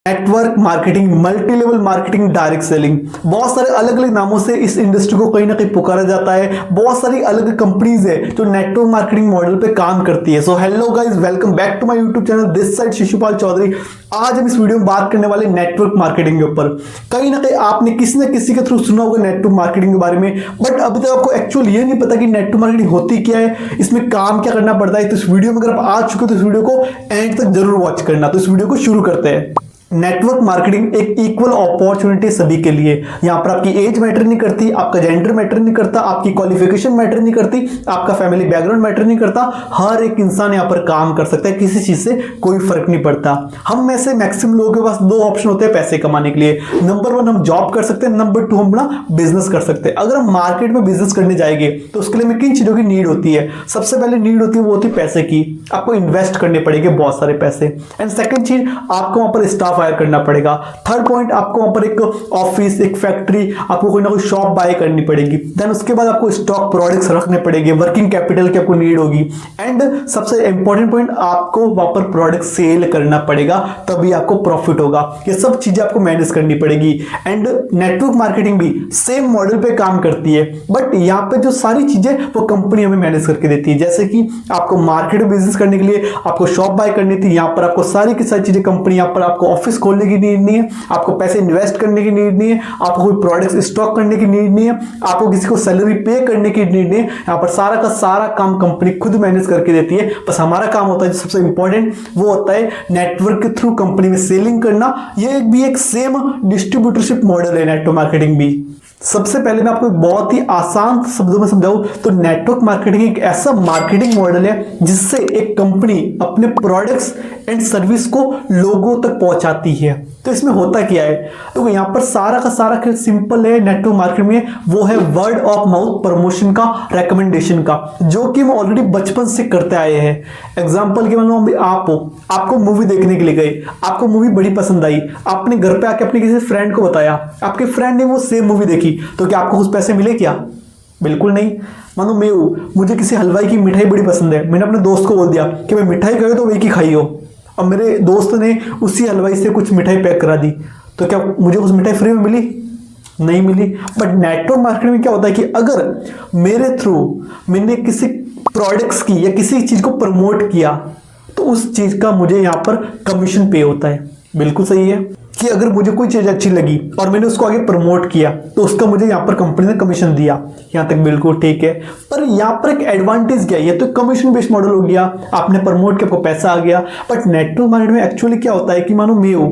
Network marketing, multi level marketing, direct selling, बहुत सारे अलग अलग नामों से इस इंडस्ट्री को कहीं ना कहीं पुकारा जाता है। बहुत सारी अलग कंपनीज है जो नेटवर्क मार्केटिंग मॉडल पे काम करती है। So hello guys, welcome back to my YouTube channel, this side Shishupal Chaudhary. आज हम इस वीडियो में बात करने वाले नेटवर्क मार्केटिंग के ऊपर। कहीं ना कहीं आपने किसी न किसी के थ्रू सुना होगा नेटवर्क मार्केटिंग के बारे में, बट अभी तक आपको एक्चुअल ये नहीं पता कि नेटवर्क मार्केटिंग होती क्या है, इसमें काम क्या करना पड़ता है। तो इस वीडियो में अगर आप आ चुके हो तो इस वीडियो को एंड तक जरूर वॉच करना। तो इस वीडियो को शुरू करते हैं। नेटवर्क मार्केटिंग एक इक्वल अपॉर्चुनिटी सभी के लिए। यहां पर आपकी एज मैटर नहीं करती, आपका जेंडर मैटर नहीं करता, आपकी क्वालिफिकेशन मैटर नहीं करती, आपका फैमिली बैकग्राउंड मैटर नहीं करता। हर एक इंसान यहां पर काम कर सकता है, किसी चीज से कोई फर्क नहीं पड़ता। हम में से मैक्सिमम लोगों के पास दो ऑप्शन होते हैं पैसे कमाने के लिए। नंबर 1 हम जॉब कर सकते हैं, नंबर 2 हम अपना बिजनेस कर सकते हैं। अगर हम मार्केट में बिजनेस करने जाएंगे तो उसके लिए हमें किन चीजों की नीड होती है? सबसे पहले नीड होती है वो होती है पैसे की। आपको इन्वेस्ट करने पड़ेंगे बहुत सारे पैसे। एंड सेकंड चीज, आपको वहां पर स्टाफ हायर करना पड़ेगा। थर्ड पॉइंट, आपको वहां पर एक ऑफिस, एक फैक्ट्री, आपको कोई ना कोई शॉप बाय करनी पड़ेगी। देन उसके बाद आपको स्टॉक प्रोडक्ट्स रखने पड़ेंगे, वर्किंग कैपिटल की आपको नीड होगी। एंड सबसे इंपॉर्टेंट पॉइंट, आपको वहां पर प्रोडक्ट सेल करना पड़ेगा, तभी आपको प्रॉफिट होगा। ये सब चीजें आपको मैनेज करनी पड़ेगी। एंड नेटवर्क मार्केटिंग भी सेम मॉडल पे काम करती है, बट यहाँ पे जो सारी चीजें वो कंपनी हमें मैनेज करके देती है। जैसे कि आपको मार्केट में बिजनेस करने के लिए आपको शॉप बाय करनी थी, यहाँ पर आपको सारी की सारी चीजें कंपनी, यहाँ पर आपको ऑफिस खोलने की नीड नहीं है, आपको पैसे इन्वेस्ट करने की नीड नहीं है, आपको कोई प्रोडक्ट्स स्टॉक करने की नीड नहीं है, आपको किसी को सैलरी पे करने की नीड नहीं है। यहाँ पर सारा का सारा काम कंपनी खुद मैनेज करके देती है। बस हमारा काम होता है जो सबसे इंपॉर्टेंट, वो होता है नेटवर्क के थ्रू कंपनी में सेलिंग करना। ये भी एक सेम डिस्ट्रीब्यूटरशिप मॉडल है नेटवर्क मार्केटिंग भी। सबसे पहले मैं आपको बहुत ही आसान शब्दों में समझाऊं तो नेटवर्क मार्केटिंग एक ऐसा मार्केटिंग मॉडल है जिससे एक कंपनी अपने प्रोडक्ट्स एंड सर्विस को लोगों तक पहुंचाती है। तो इसमें होता क्या है, तो यहाँ पर सारा का सारा सिंपल है। नेटवर्क मार्केटिंग में वो है वर्ड ऑफ माउथ प्रमोशन का, रेकमेंडेशन का, जो कि हम ऑलरेडी बचपन से करते आए हैं। एग्जांपल के मानो आप हो, आपको मूवी देखने के लिए गए, आपको मूवी बड़ी पसंद आई, आपने घर पे आके अपने किसी फ्रेंड को बताया, आपके फ्रेंड ने वो सेम मूवी देखी, तो क्या आपको कुछ पैसे मिले क्या? बिल्कुल नहीं। मानो मैं हूं, मुझे किसी हलवाई की मिठाई बड़ी पसंद है, मैंने अपने दोस्त को बोल दिया कि मैं मिठाई खाई तो वही की खाई हो। अब मेरे दोस्त ने उसी हलवाई से कुछ मिठाई पैक करा दी, तो क्या मुझे कुछ मिठाई फ्री में मिली? नहीं मिली। बट नेटवर्क मार्केटिंग में क्या होता है कि अगर मेरे थ्रू मैंने किसी प्रोडक्ट्स की या किसी चीज को प्रमोट किया तो उस चीज का मुझे यहां पर कमीशन पे होता है। बिल्कुल सही है कि अगर मुझे कोई चीज अच्छी लगी और मैंने उसको आगे प्रमोट किया तो उसका मुझे यहाँ पर कंपनी ने कमीशन दिया। यहाँ तक बिल्कुल ठीक है। पर यहाँ पर एक एडवांटेज क्या है, ये तो कमीशन बेस्ड मॉडल हो गया, आपने प्रमोट किया, आपको पैसा आ गया। बट नेटवर्क मार्केटिंग में एक्चुअली क्या होता है कि मानो मैं हूं,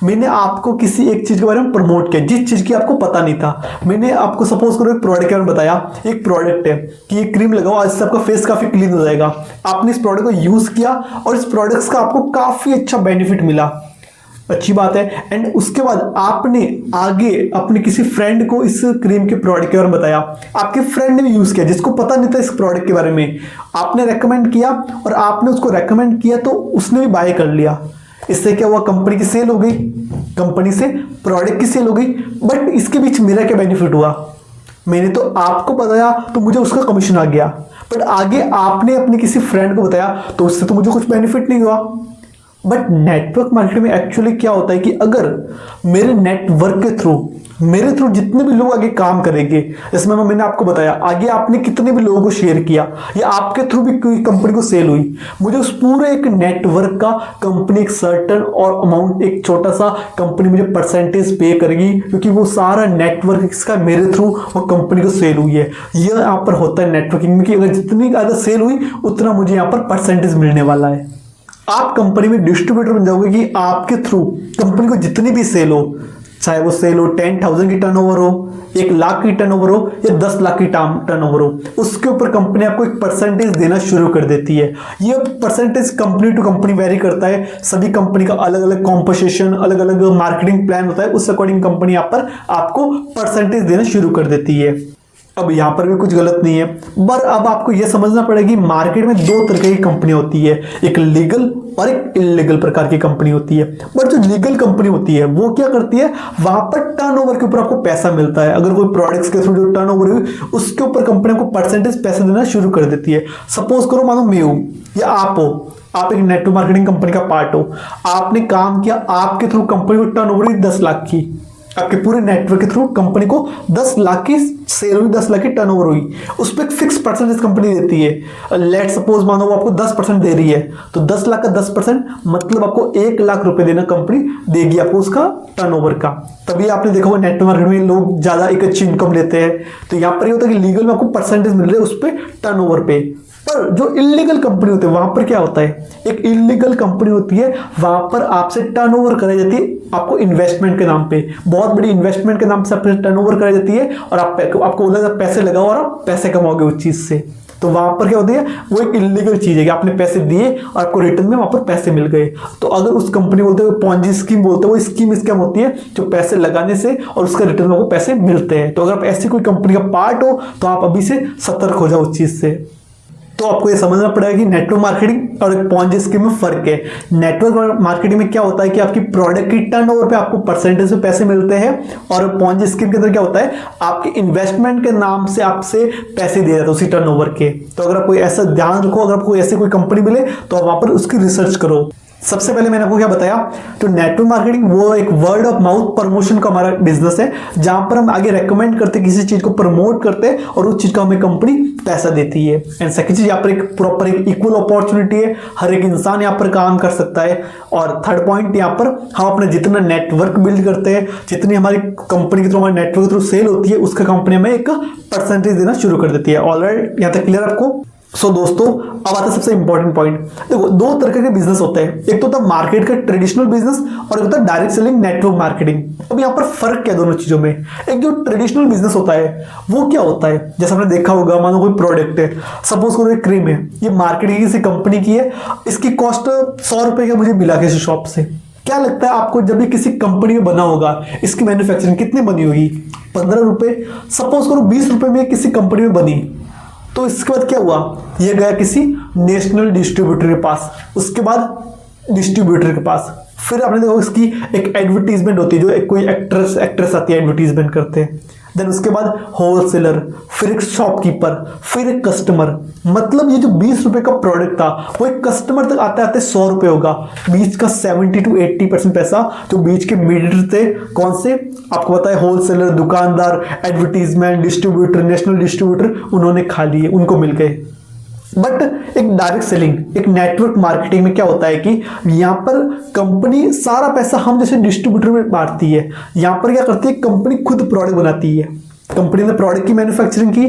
मैंने आपको किसी एक चीज के बारे में प्रमोट किया जिस चीज की आपको पता नहीं था। मैंने आपको सपोज करो एक प्रोडक्ट के बारे में बताया, एक प्रोडक्ट है कि ये क्रीम लगाओ, इससे आपका फेस काफी क्लीन हो जाएगा। आपने इस प्रोडक्ट को यूज किया और इस प्रोडक्ट का आपको काफी अच्छा बेनिफिट मिला, अच्छी बात है। एंड उसके बाद आपने आगे अपने किसी फ्रेंड को इस क्रीम के प्रोडक्ट के बारे में बताया, आपके फ्रेंड ने भी यूज किया जिसको पता नहीं था इस प्रोडक्ट के बारे में, आपने रेकमेंड किया और आपने उसको रेकमेंड किया तो उसने भी बाय कर लिया। इससे क्या हुआ, कंपनी की सेल हो गई, कंपनी से प्रोडक्ट की सेल हो गई। बट इसके बीच मेरा क्या बेनिफिट हुआ, मैंने तो आपको बताया तो मुझे उसका कमीशन आ गया, बट आगे आपने अपने किसी फ्रेंड को बताया तो उससे तो मुझे कुछ बेनिफिट नहीं हुआ। बट नेटवर्क मार्केटिंग में एक्चुअली क्या होता है कि अगर मेरे नेटवर्क के थ्रू मेरे थ्रू जितने भी लोग आगे काम करेंगे, इसमें मैंने आपको बताया आगे आपने कितने भी लोगों को शेयर किया या आपके थ्रू भी कोई कंपनी को सेल हुई, मुझे उस पूरे एक नेटवर्क का कंपनी एक सर्टन और अमाउंट, एक छोटा सा कंपनी मुझे परसेंटेज पे करेगी, क्योंकि वो सारा नेटवर्क इसका मेरे थ्रू वो कंपनी को सेल हुई है। यह यहाँ पर होता है नेटवर्किंग में कि अगर जितनी ज्यादा सेल हुई उतना मुझे यहाँ पर परसेंटेज मिलने वाला है। आप कंपनी में डिस्ट्रीब्यूटर बन जाओगे कि आपके थ्रू कंपनी को जितनी भी सेल हो, चाहे वो सेल हो 10,000 की टर्नओवर हो, 1 लाख की टर्नओवर हो या 10 लाख की टर्नओवर हो, उसके ऊपर कंपनी आपको एक परसेंटेज देना शुरू कर देती है। ये percentage company to company vary करता है, सभी कंपनी का अलग अलग कॉम्पोजिशन, अलग अलग मार्केटिंग प्लान होता है, उस अकॉर्डिंग कंपनी यहाँ पर आपको परसेंटेज देना शुरू कर देती है। अब यहां पर भी कुछ गलत नहीं है, पर अब आपको यह समझना पड़ेगा कि मार्केट में 2 तरह की कंपनी होती है, एक लीगल और एक इलीगल प्रकार की कंपनी होती है। बट जो लीगल कंपनी होती है वो क्या करती है, वहां पर टर्नओवर के ऊपर आपको पैसा मिलता है। अगर कोई प्रोडक्ट्स के थ्रू जो टर्नओवर है उसके ऊपर कंपनी को परसेंटेज पैसा देना शुरू कर देती है। सपोज करो मानो मैं हूं या आप हो, आप एक नेटवर्क मार्केटिंग कंपनी का पार्ट हो, आपने काम किया, आपके थ्रू कंपनी को टर्नओवर हुई 10 लाख की, आपके पूरे नेटवर्क के थ्रू कंपनी को 10 लाख की सेल हुई, 10 लाख की टर्नओवर हुई, उस पर एक फिक्स परसेंटेज कंपनी देती है। लेट सपोज मानो वो आपको 10% दे रही है, तो 10 लाख का 10% मतलब आपको 1 लाख रुपए देना कंपनी देगी आपको उसका टर्नओवर का। तभी आपने देखा होगा नेटवर्क मार्केटिंग में लोग ज्यादा एक अच्छी इनकम लेते हैं। तो यहाँ पर ये होता है कि लीगल में आपको परसेंटेज मिल रहा है उस पर टर्नओवर पे। पर जो इलीगल कंपनी होती है वहां पर क्या होता है, एक इलीगल कंपनी होती है, वहां पर आपसे टर्नओवर कराई जाती है आपको इन्वेस्टमेंट के नाम पे, बहुत बड़ी इन्वेस्टमेंट के नाम से आपसे टर्नओवर कराई जाती है और आपको बोला जाता है पैसे लगाओ और आप पैसे कमाओगे उस चीज से। तो वहां पर क्या होती है, वो एक इलीगल चीज है कि आपने पैसे दिए और आपको रिटर्न में वहां पर पैसे मिल गए। तो अगर उस कंपनी बोलते हैं पॉन्जी स्कीम बोलते हैं, वो स्कीम स्कैम होती है जो पैसे लगाने से और उसका रिटर्न में आपको पैसे मिलते हैं। तो अगर आप ऐसी कोई कंपनी का पार्ट हो तो आप अभी से सतर्क हो जाओ उस चीज से। तो आपको ये समझना पड़ेगा कि नेटवर्क मार्केटिंग और पॉन्जी स्कीम में फर्क है। नेटवर्क मार्केटिंग में क्या होता है कि आपकी प्रोडक्ट की टर्नओवर पे आपको परसेंटेज में पैसे मिलते हैं, और पॉन्जी स्कीम के अंदर क्या होता है, आपके इन्वेस्टमेंट के नाम से आपसे पैसे दिए जाते हैं उसी टर्नओवर के। तो अगर आप कोई ऐसा ध्यान रखो, अगर आपको ऐसी कोई कंपनी मिले तो आप वहां पर उसकी रिसर्च करो। सबसे पहले मैंने आपको क्या बताया, तो नेटवर्क मार्केटिंग वो एक वर्ड ऑफ माउथ प्रमोशन का हमारा बिजनेस है, जहां पर हम आगे रेकमेंड करते हैं, किसी चीज को प्रमोट करते हैं और उस चीज का हमें कंपनी पैसा देती है। एंड सेकंड चीज, यहाँ पर एक प्रॉपर एक इक्वल अपॉर्चुनिटी है, हर एक इंसान यहाँ पर काम कर सकता है। और थर्ड पॉइंट, यहाँ पर हम अपने जितना नेटवर्क बिल्ड करते हैं, जितनी हमारी कंपनी के थ्रू हमारे नेटवर्क के थ्रू सेल होती है, उसका कंपनी हमें एक परसेंटेज देना शुरू कर देती है। ऑलराइट, यहाँ तक क्लियर आपको? सो दोस्तों, अब आता है सबसे इंपॉर्टेंट पॉइंट। देखो, दो तरह के बिजनेस होते हैं, एक तो होता है मार्केट का ट्रेडिशनल बिजनेस और एक होता है डायरेक्ट सेलिंग नेटवर्क मार्केटिंग। अब यहाँ पर फर्क क्या है दोनों चीजों में? एक जो ट्रेडिशनल बिजनेस होता है वो क्या होता है, जैसे आपने देखा होगा, मानो कोई प्रोडक्ट है, सपोज करो एक क्रीम है, ये मार्केट की किसी कंपनी की है, इसकी कॉस्ट 100 रुपए का मुझे मिला किसी शॉप से। क्या लगता है आपको, जब ये किसी कंपनी में बना होगा, इसकी मैन्युफैक्चरिंग कितनी बनी होगी? 15 रुपए। सपोज करो 20 रुपए में किसी कंपनी में बनी, तो इसके बाद क्या हुआ, ये गया किसी नेशनल डिस्ट्रीब्यूटर के पास, उसके बाद डिस्ट्रीब्यूटर के पास, फिर आपने देखो इसकी एक एडवर्टीजमेंट होती है, जो कोई एक्ट्रेस आती है एडवर्टीजमेंट करते हैं, देन उसके बाद होलसेलर, फिर एक शॉपकीपर, फिर एक कस्टमर। मतलब ये जो 20 रुपए का प्रोडक्ट था वो एक कस्टमर तक आते आते 100 रुपए होगा। बीच का 70 to 80% पैसा जो बीच के मीडिएटर थे, कौन से आपको पता है, होलसेलर, दुकानदार, एडवर्टीजमेंट, डिस्ट्रीब्यूटर, नेशनल डिस्ट्रीब्यूटर, उन्होंने खा लिए, उनको मिल गए। बट एक डायरेक्ट सेलिंग, एक नेटवर्क मार्केटिंग में क्या होता है कि यहां पर कंपनी सारा पैसा हम जैसे डिस्ट्रीब्यूटर में बांटती है। यहां पर क्या करती है, कंपनी खुद प्रोडक्ट बनाती है, कंपनी ने प्रोडक्ट की मैन्युफैक्चरिंग की,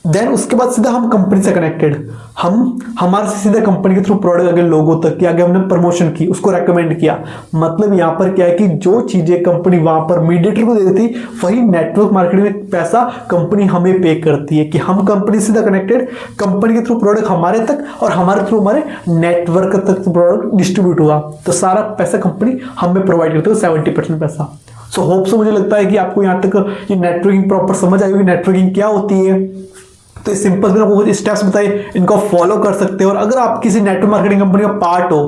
देन उसके बाद सीधा हम कंपनी से कनेक्टेड, हम हमारे से सीधा कंपनी के थ्रू प्रोडक्ट आगे लोगों तक की, आगे हमने प्रमोशन की, उसको रेकमेंड किया। मतलब यहां पर क्या है कि जो चीजें कंपनी वहां पर मीडिएटर को दे देती, वही नेटवर्क मार्केटिंग में पैसा कंपनी हमें पे करती है कि हम कंपनी से सीधा कनेक्टेड, कंपनी के थ्रू प्रोडक्ट हमारे तक और हमारे थ्रू हमारे नेटवर्क तक प्रोडक्ट डिस्ट्रीब्यूट हुआ, तो सारा पैसा कंपनी हमें प्रोवाइड करती है, 70% पैसा। सो होप से मुझे लगता है कि आपको यहां तक ये नेटवर्किंग प्रॉपर समझ आई होगी, नेटवर्किंग क्या होती है। तो इस सिंपल मैंने आपको कुछ स्टेप्स बताए, इनको फॉलो कर सकते हो। और अगर आप किसी नेटवर्क मार्केटिंग कंपनी का पार्ट हो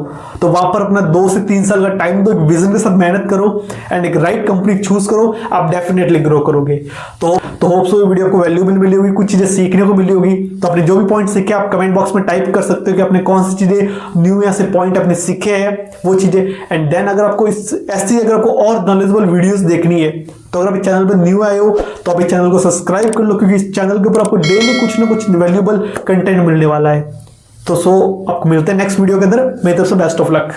तो वहां पर अपना 2 से 3 साल का टाइम दो, एक विजन के साथ मेहनत करो एंड एक राइट कंपनी चूज करो, आप डेफिनेटली ग्रो करोगे। तो होप सो वीडियो आपको वैल्यूबल मिली होगी, कुछ चीजें सीखने को मिली होगी। तो अपने जो भी पॉइंट सीखे आप कमेंट बॉक्स में टाइप कर सकते हो कि आपने कौन सी चीजें न्यू या से पॉइंट अपने सीखे हैं वो चीजें। एंड देन अगर आपको ऐसी अगर आपको और नॉलेजेबल वीडियोस देखनी है तो अगर आप चैनल पर न्यू आए हो तो आप इस चैनल को सब्सक्राइब कर लो, क्योंकि इस चैनल के ऊपर आपको डेली कुछ ना कुछ वैल्यूबल कंटेंट मिलने वाला है। तो आपको मिलते हैं नेक्स्ट वीडियो के अंदर। मेरी तरफ से बेस्ट ऑफ लक।